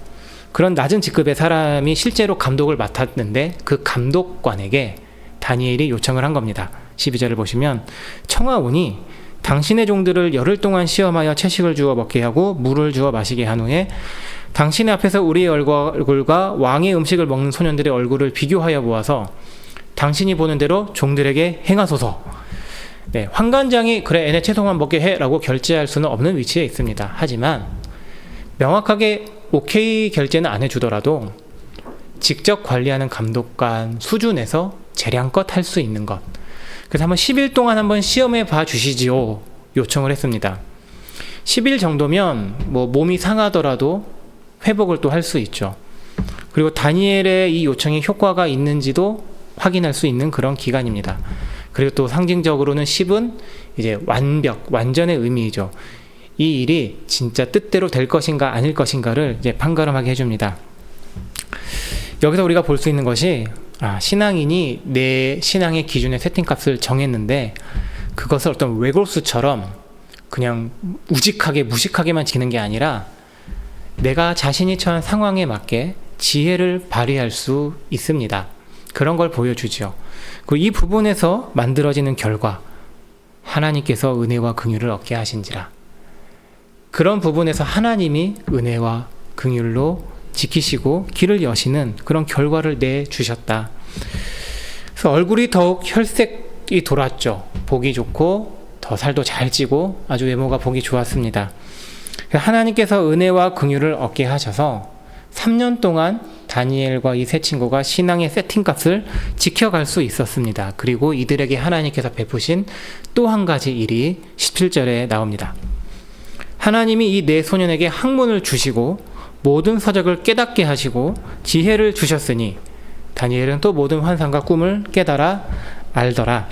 Speaker 1: 그런 낮은 직급의 사람이 실제로 감독을 맡았는데 그 감독관에게 다니엘이 요청을 한 겁니다. 12절을 보시면 청하오니 당신의 종들을 열흘 동안 시험하여 채식을 주어 먹게 하고 물을 주어 마시게 한 후에 당신의 앞에서 우리의 얼굴과 왕의 음식을 먹는 소년들의 얼굴을 비교하여 보아서 당신이 보는 대로 종들에게 행하소서. 네, 환관장이 그래 얘네 채소만 먹게 해라고 결제할 수는 없는 위치에 있습니다. 하지만 명확하게 오케이 결제는 안 해주더라도 직접 관리하는 감독관 수준에서 재량껏 할 수 있는 것. 그래서 한번 10일 동안 한번 시험해 봐 주시지요 요청을 했습니다. 10일 정도면 뭐 몸이 상하더라도 회복을 또 할 수 있죠. 그리고 다니엘의 이 요청이 효과가 있는지도 확인할 수 있는 그런 기간입니다. 그리고 또 상징적으로는 10은 이제 완전의 의미이죠. 이 일이 진짜 뜻대로 될 것인가 아닐 것인가를 이제 판가름하게 해줍니다. 여기서 우리가 볼 수 있는 것이 신앙인이 내 신앙의 기준의 세팅값을 정했는데 그것을 어떤 외골수처럼 그냥 우직하게 무식하게만 지는 게 아니라 내가 자신이 처한 상황에 맞게 지혜를 발휘할 수 있습니다. 그런 걸 보여주죠. 이 부분에서 만들어지는 결과, 하나님께서 은혜와 긍휼을 얻게 하신지라. 그런 부분에서 하나님이 은혜와 긍휼로 지키시고 길을 여시는 그런 결과를 내주셨다. 그래서 얼굴이 더욱 혈색이 돌았죠. 보기 좋고 더 살도 잘 찌고 아주 외모가 보기 좋았습니다. 하나님께서 은혜와 긍휼을 얻게 하셔서 3년 동안 다니엘과 이 세 친구가 신앙의 세팅값을 지켜갈 수 있었습니다. 그리고 이들에게 하나님께서 베푸신 또 한 가지 일이 17절에 나옵니다. 하나님이 이 네 소년에게 학문을 주시고 모든 서적을 깨닫게 하시고 지혜를 주셨으니 다니엘은 또 모든 환상과 꿈을 깨달아 알더라.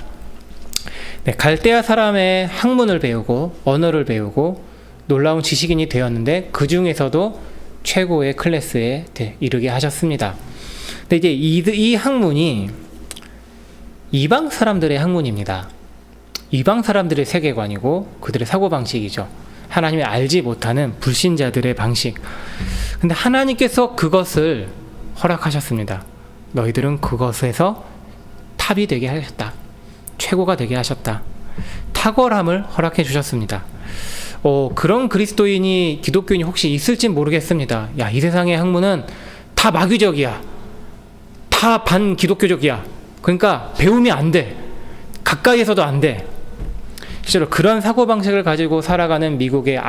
Speaker 1: 갈대아 사람의 학문을 배우고 언어를 배우고 놀라운 지식인이 되었는데 그 중에서도 최고의 클래스에 이르게 하셨습니다. 근데 이제 이 학문이 이방 사람들의 학문입니다. 이방 사람들의 세계관이고 그들의 사고방식이죠. 하나님이 알지 못하는 불신자들의 방식. 근데 하나님께서 그것을 허락하셨습니다. 너희들은 그것에서 탑이 되게 하셨다. 최고가 되게 하셨다. 탁월함을 허락해 주셨습니다. 그런 그리스도인이 기독교인이 혹시 있을지 모르겠습니다. 이 세상의 학문은 다 마귀적이야. 다 반기독교적이야. 그러니까 배우면 안 돼. 가까이에서도 안 돼. 실제로 그런 사고방식을 가지고 살아가는 미국의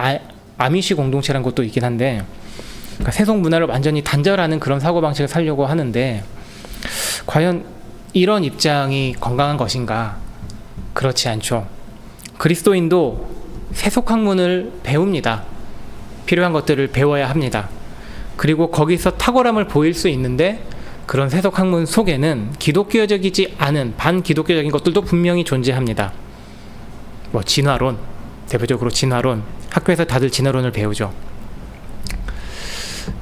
Speaker 1: 아미시 공동체라는 것도 있긴 한데, 그러니까 세속 문화를 완전히 단절하는 그런 사고방식을 살려고 하는데 과연 이런 입장이 건강한 것인가? 그렇지 않죠. 그리스도인도 세속 학문을 배웁니다. 필요한 것들을 배워야 합니다. 그리고 거기서 탁월함을 보일 수 있는데 그런 세속 학문 속에는 기독교적이지 않은 반기독교적인 것들도 분명히 존재합니다. 진화론, 대표적으로 진화론. 학교에서 다들 진화론을 배우죠.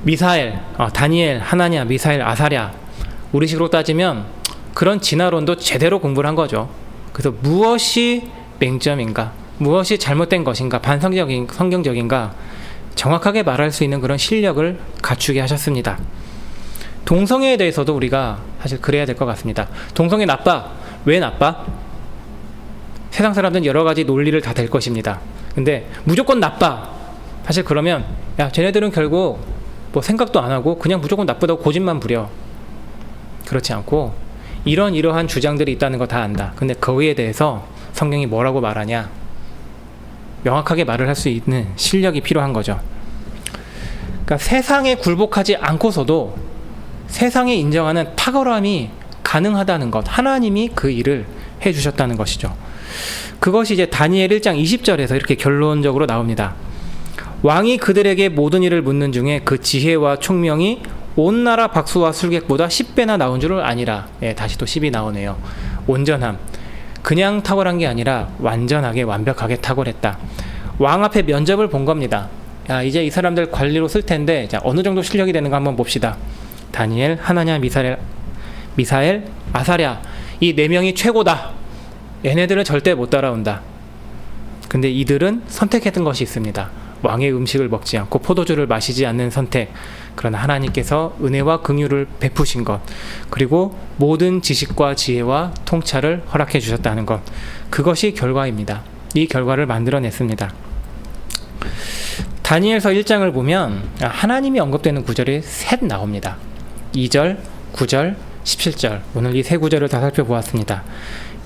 Speaker 1: 미사엘, 다니엘, 하나냐, 미사엘, 아사랴. 우리식으로 따지면 그런 진화론도 제대로 공부를 한 거죠. 그래서 무엇이 맹점인가, 무엇이 잘못된 것인가, 성경적인가 정확하게 말할 수 있는 그런 실력을 갖추게 하셨습니다. 동성애에 대해서도 우리가 사실 그래야 될 것 같습니다. 동성애 나빠. 왜 나빠? 세상 사람들은 여러 가지 논리를 다 댈 것입니다. 근데 무조건 나빠. 사실 그러면 쟤네들은 결국 생각도 안 하고 그냥 무조건 나쁘다고 고집만 부려. 그렇지 않고 이러한 주장들이 있다는 거 다 안다. 근데 거기에 대해서 성경이 뭐라고 말하냐? 명확하게 말을 할 수 있는 실력이 필요한 거죠. 그러니까 세상에 굴복하지 않고서도 세상에 인정하는 탁월함이 가능하다는 것, 하나님이 그 일을 해주셨다는 것이죠. 그것이 이제 다니엘 1장 20절에서 이렇게 결론적으로 나옵니다. 왕이 그들에게 모든 일을 묻는 중에 그 지혜와 총명이 온 나라 박수와 술객보다 10배나 나온 줄을 아니라. 다시 또 10이 나오네요. 온전함. 그냥 탁월한 게 아니라 완전하게 완벽하게 탁월했다. 왕 앞에 면접을 본 겁니다. 이제 이 사람들 관리로 쓸 텐데 어느 정도 실력이 되는가 한번 봅시다. 다니엘, 하나냐, 미사엘, 아사랴. 이 네 명이 최고다. 얘네들은 절대 못 따라온다. 근데 이들은 선택했던 것이 있습니다. 왕의 음식을 먹지 않고 포도주를 마시지 않는 선택. 그러나 하나님께서 은혜와 긍휼을 베푸신 것, 그리고 모든 지식과 지혜와 통찰을 허락해 주셨다는 것, 그것이 결과입니다. 이 결과를 만들어냈습니다. 다니엘서 1장을 보면 하나님이 언급되는 구절이 셋 나옵니다. 2절, 9절, 17절. 오늘 이 세 구절을 다 살펴보았습니다.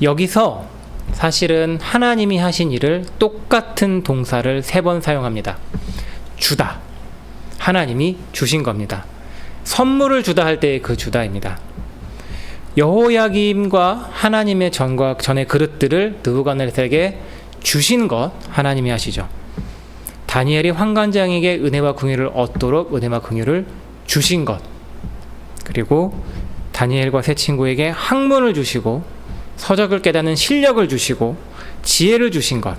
Speaker 1: 여기서 사실은 하나님이 하신 일을 똑같은 동사를 3번 사용합니다. 주다. 하나님이 주신 겁니다. 선물을 주다 할 때의 그 주다입니다. 여호야김과 하나님의 전의 그릇들을 느부갓네살에게 주신 것 하나님이 하시죠. 다니엘이 환관장에게 은혜와 긍휼을 얻도록 은혜와 긍휼을 주신 것, 그리고 다니엘과 세 친구에게 학문을 주시고 서적을 깨닫는 실력을 주시고 지혜를 주신 것.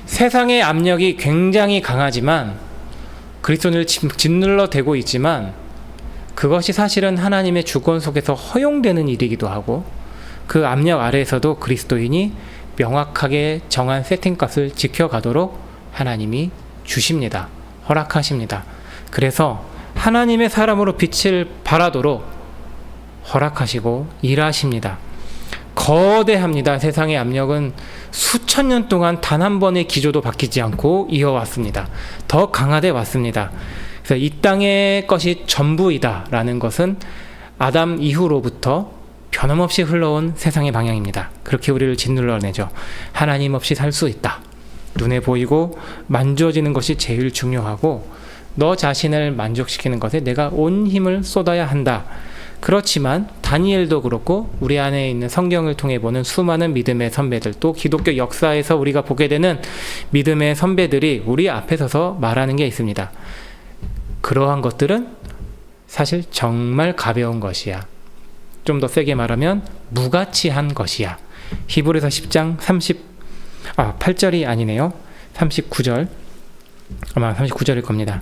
Speaker 1: 세상의 압력이 굉장히 강하지만 그리스도인을 짓눌러 대고 있지만 그것이 사실은 하나님의 주권 속에서 허용되는 일이기도 하고, 그 압력 아래에서도 그리스도인이 명확하게 정한 세팅값을 지켜가도록 하나님이 주십니다. 허락하십니다. 그래서 하나님의 사람으로 빛을 발하도록 허락하시고 일하십니다. 거대합니다. 세상의 압력은 수천 년 동안 단 한 번의 기조도 바뀌지 않고 이어왔습니다. 더 강화돼 왔습니다. 그래서 이 땅의 것이 전부이다 라는 것은 아담 이후로부터 변함없이 흘러온 세상의 방향입니다. 그렇게 우리를 짓눌러내죠. 하나님 없이 살 수 있다. 눈에 보이고 만져지는 것이 제일 중요하고, 너 자신을 만족시키는 것에 내가 온 힘을 쏟아야 한다. 그렇지만 다니엘도 그렇고 우리 안에 있는 성경을 통해 보는 수많은 믿음의 선배들, 또 기독교 역사에서 우리가 보게 되는 믿음의 선배들이 우리 앞에 서서 말하는 게 있습니다. 그러한 것들은 사실 정말 가벼운 것이야. 좀 더 세게 말하면 무가치한 것이야. 히브리서 10장 8절이 아니네요. 39절. 아마 39절일 겁니다.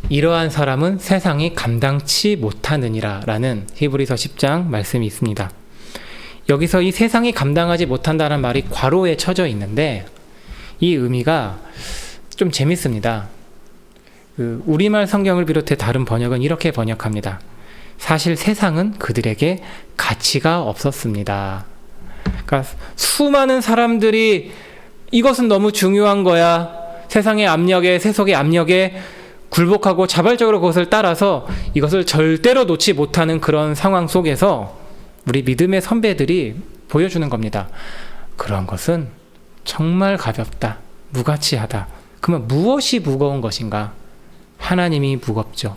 Speaker 1: 이러한 사람은 세상이 감당치 못하느니라 라는 히브리서 10장 말씀이 있습니다. 여기서 이 세상이 감당하지 못한다는 말이 괄호에 쳐져 있는데, 이 의미가 좀 재밌습니다. 우리말 성경을 비롯해 다른 번역은 이렇게 번역합니다. 사실 세상은 그들에게 가치가 없었습니다. 그러니까 수많은 사람들이 이것은 너무 중요한 거야, 세상의 압력에, 세속의 압력에 굴복하고 자발적으로 그것을 따라서 이것을 절대로 놓지 못하는 그런 상황 속에서 우리 믿음의 선배들이 보여주는 겁니다. 그런 것은 정말 가볍다, 무가치하다. 그러면 무엇이 무거운 것인가? 하나님이 무겁죠.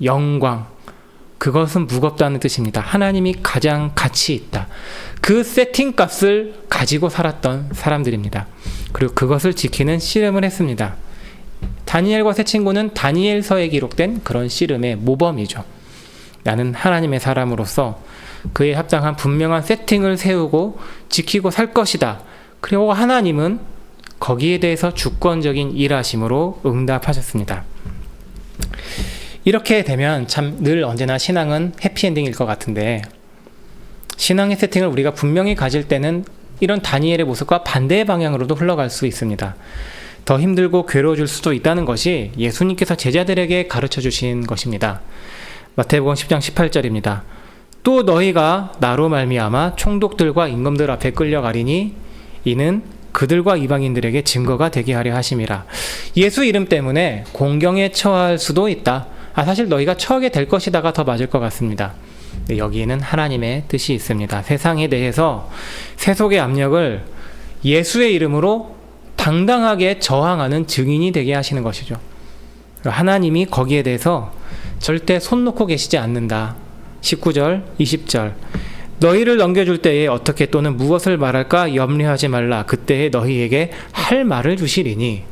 Speaker 1: 영광, 그것은 무겁다는 뜻입니다. 하나님이 가장 가치 있다. 그 세팅값을 가지고 살았던 사람들입니다. 그리고 그것을 지키는 씨름을 했습니다. 다니엘과 세 친구는 다니엘서에 기록된 그런 씨름의 모범이죠. 나는 하나님의 사람으로서 그에 합당한 분명한 세팅을 세우고 지키고 살 것이다. 그리고 하나님은 거기에 대해서 주권적인 일하심으로 응답하셨습니다. 이렇게 되면 참 늘 언제나 신앙은 해피엔딩일 것 같은데, 신앙의 세팅을 우리가 분명히 가질 때는 이런 다니엘의 모습과 반대의 방향으로도 흘러갈 수 있습니다. 더 힘들고 괴로워질 수도 있다는 것이 예수님께서 제자들에게 가르쳐 주신 것입니다. 마태복음 10장 18절입니다. 또 너희가 나로 말미암아 총독들과 임금들 앞에 끌려가리니 이는 그들과 이방인들에게 증거가 되게 하려 하심이라. 예수 이름 때문에 공경에 처할 수도 있다. 사실 너희가 처하게 될 것이다가 더 맞을 것 같습니다. 여기에는 하나님의 뜻이 있습니다. 세상에 대해서 세속의 압력을 예수의 이름으로 당당하게 저항하는 증인이 되게 하시는 것이죠. 하나님이 거기에 대해서 절대 손 놓고 계시지 않는다. 19절, 20절. 너희를 넘겨줄 때에 어떻게 또는 무엇을 말할까 염려하지 말라. 그때에 너희에게 할 말을 주시리니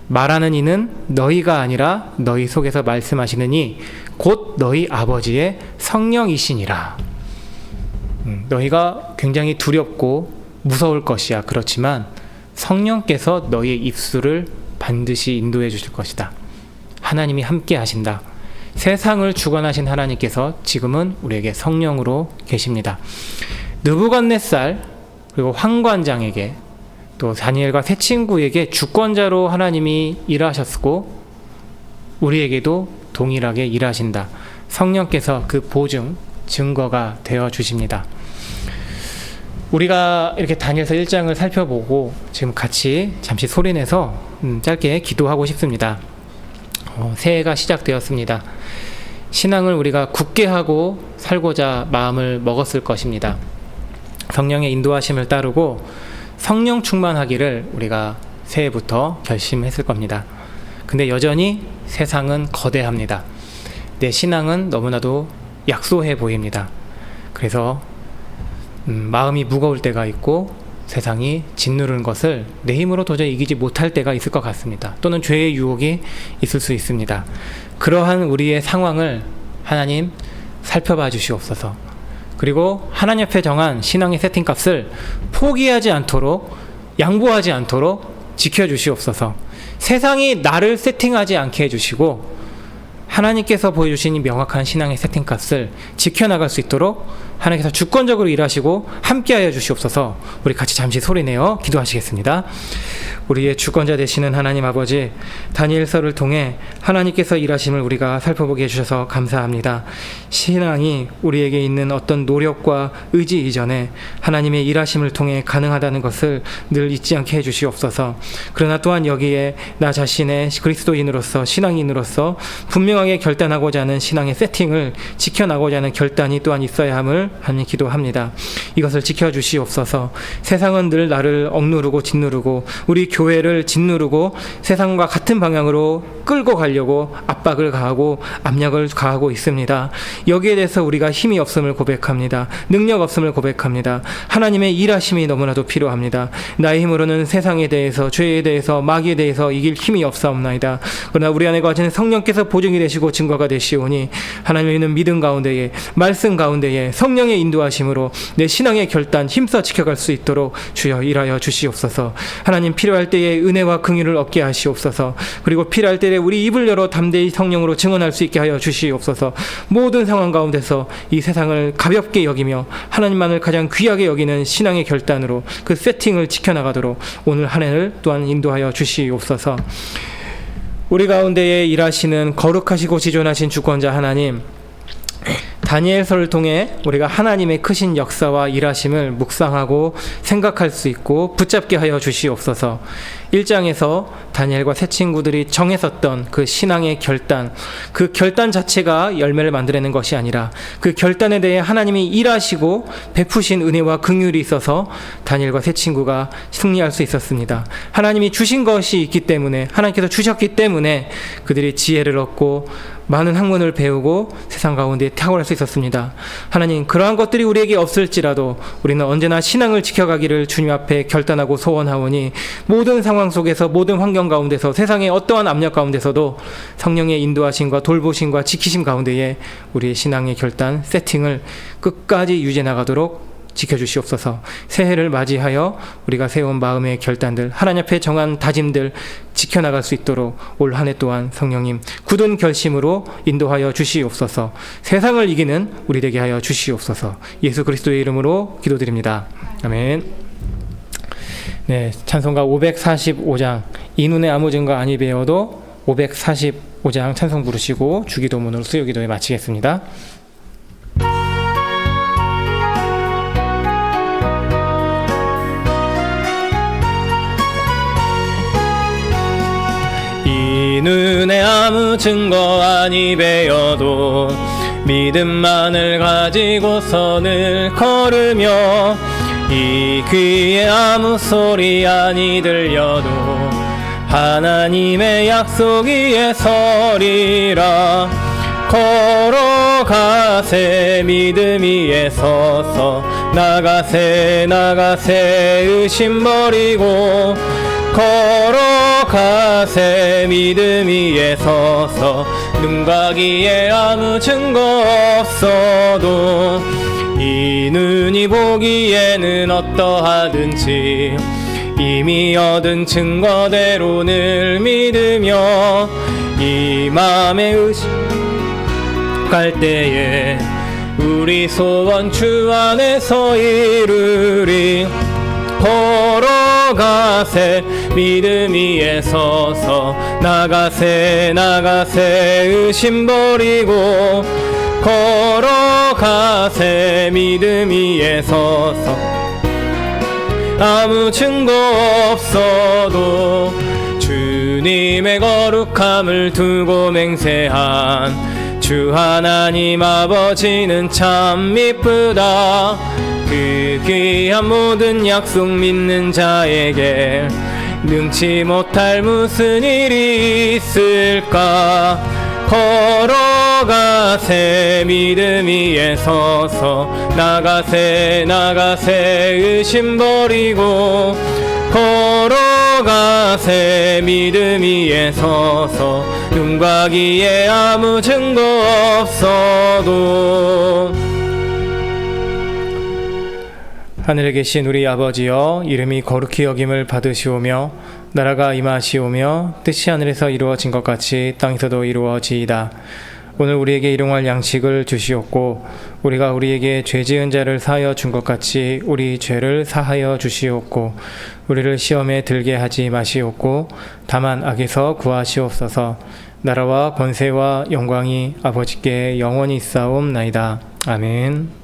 Speaker 1: 말하는 이는 너희가 아니라 너희 속에서 말씀하시는 이 곧 너희 아버지의 성령이시니라. 너희가 굉장히 두렵고 무서울 것이야. 그렇지만 성령께서 너희의 입술을 반드시 인도해 주실 것이다. 하나님이 함께 하신다. 세상을 주관하신 하나님께서 지금은 우리에게 성령으로 계십니다. 느부갓네살 그리고 황관장에게 또 다니엘과 세 친구에게 주권자로 하나님이 일하셨고 우리에게도 동일하게 일하신다. 성령께서 그 보증, 증거가 되어 주십니다. 우리가 이렇게 다니엘서 1장을 살펴보고 지금 같이 잠시 소리내서 짧게 기도하고 싶습니다. 새해가 시작되었습니다. 신앙을 우리가 굳게 하고 살고자 마음을 먹었을 것입니다. 성령의 인도하심을 따르고 성령 충만하기를 우리가 새해부터 결심했을 겁니다. 근데 여전히 세상은 거대합니다. 내 신앙은 너무나도 약소해 보입니다. 그래서 마음이 무거울 때가 있고 세상이 짓누르는 것을 내 힘으로 도저히 이기지 못할 때가 있을 것 같습니다. 또는 죄의 유혹이 있을 수 있습니다. 그러한 우리의 상황을 하나님 살펴봐 주시옵소서. 그리고 하나님 앞에 정한 신앙의 세팅값을 포기하지 않도록, 양보하지 않도록 지켜주시옵소서. 세상이 나를 세팅하지 않게 해주시고 하나님께서 보여주신 이 명확한 신앙의 세팅값을 지켜나갈 수 있도록 하나님께서 주권적으로 일하시고 함께하여 주시옵소서. 우리 같이 잠시 소리내어 기도하시겠습니다. 우리의 주권자 되시는 하나님 아버지, 다니엘서를 통해 하나님께서 일하심을 우리가 살펴보게 해주셔서 감사합니다. 신앙이 우리에게 있는 어떤 노력과 의지 이전에 하나님의 일하심을 통해 가능하다는 것을 늘 잊지 않게 해주시옵소서. 그러나 또한 여기에 나 자신의 그리스도인으로서, 신앙인으로서 분명하게 결단하고자 하는 신앙의 세팅을 지켜나고자 하는 결단이 또한 있어야 함을 하나님 기도합니다. 이것을 지켜주시옵소서. 세상은 늘 나를 억누르고 짓누르고 우리 교회를 짓누르고 세상과 같은 방향으로 끌고 가려고 압박을 가하고 압력을 가하고 있습니다. 여기에 대해서 우리가 힘이 없음을 고백합니다. 능력 없음을 고백합니다. 하나님의 일하심이 너무나도 필요합니다. 나의 힘으로는 세상에 대해서, 죄에 대해서, 마귀에 대해서 이길 힘이 없사옵나이다. 그러나 우리 안에 거하시는 성령께서 보증이 되시고 증거가 되시오니 하나님을 믿는 믿음 가운데에, 말씀 가운데에 성령의 인도하심으로 내 신앙의 결단 힘써 지켜갈 수 있도록 주여 일하여 주시옵소서. 하나님, 필요할 때에 은혜와 긍휼을 얻게 하시옵소서. 그리고 필요할 때에 우리 입을 열어 담대히 성령으로 증언할 수 있게 하여 주시옵소서. 모든 상황 가운데서 이 세상을 가볍게 여기며 하나님만을 가장 귀하게 여기는 신앙의 결단으로 그 세팅을 지켜나가도록 오늘 한 해를 또한 인도하여 주시옵소서. 우리 가운데에 일하시는 거룩하시고 지존하신 주권자 하나님, 다니엘서를 통해 우리가 하나님의 크신 역사와 일하심을 묵상하고 생각할 수 있고 붙잡게 하여 주시옵소서. 1장에서 다니엘과 세 친구들이 정했었던 그 신앙의 결단, 그 결단 자체가 열매를 만들어내는 것이 아니라 그 결단에 대해 하나님이 일하시고 베푸신 은혜와 긍휼이 있어서 다니엘과 세 친구가 승리할 수 있었습니다. 하나님이 주신 것이 있기 때문에, 하나님께서 주셨기 때문에 그들이 지혜를 얻고 많은 학문을 배우고 세상 가운데 탁월할 수 있었습니다. 하나님, 그러한 것들이 우리에게 없을지라도 우리는 언제나 신앙을 지켜가기를 주님 앞에 결단하고 소원하오니 모든 상황 속에서, 모든 환경 가운데서, 세상의 어떠한 압력 가운데서도 성령의 인도하심과 돌보심과 지키심 가운데에 우리의 신앙의 결단, 세팅을 끝까지 유지해 나가도록 지켜주시옵소서. 새해를 맞이하여 우리가 세운 마음의 결단들, 하나님 앞에 정한 다짐들 지켜나갈 수 있도록 올 한 해 또한 성령님 굳은 결심으로 인도하여 주시옵소서. 세상을 이기는 우리 되게 하여 주시옵소서. 예수 그리스도의 이름으로 기도드립니다. 아멘. 네, 찬송가 545장 이 눈에 아무 증거 아니 배워도 545장 찬송 부르시고 주기도문으로 수요기도에 마치겠습니다. 이 눈에 아무 증거 아니 배워도 믿음만을 가지고 선을 걸으며 이 귀에 아무 소리 아니 들려도 하나님의 약속 위에 서리라. 걸어가세 믿음 위에 서서 나가세 의심 버리고 걸어가세 믿음 위에 서서 눈과 귀에 아무 증거 없어도 이 눈이 보기에는 어떠하든지 이미 얻은 증거대로 늘 믿으며 이 맘에 의식할 때에 우리 소원 주 안에서 이루리. 걸어가세 믿음 위에 서서 나가세 의심 버리고 걸어가세 믿음 위에 서서 아무 증거 없어도 주님의 거룩함을 두고 맹세한 주 하나님 아버지는 참 미쁘다. 그 귀한 모든 약속 믿는 자에게 능치 못할 무슨 일이 있을까. 걸어가세 믿음 위에 서서 나가세 의심 버리고 걸어가세 믿음 위에 서서 눈과 귀에 아무 증거 없어도. 하늘에 계신 우리 아버지여, 이름이 거룩히 여김을 받으시오며 나라가 임하시오며 뜻이 하늘에서 이루어진 것 같이 땅에서도 이루어지이다. 오늘 우리에게 일용할 양식을 주시옵고 우리가 우리에게 죄 지은 자를 사하여 준 것 같이 우리 죄를 사하여 주시옵고 우리를 시험에 들게 하지 마시옵고 다만 악에서 구하시옵소서. 나라와 권세와 영광이 아버지께 영원히 있사옵나이다. 아멘.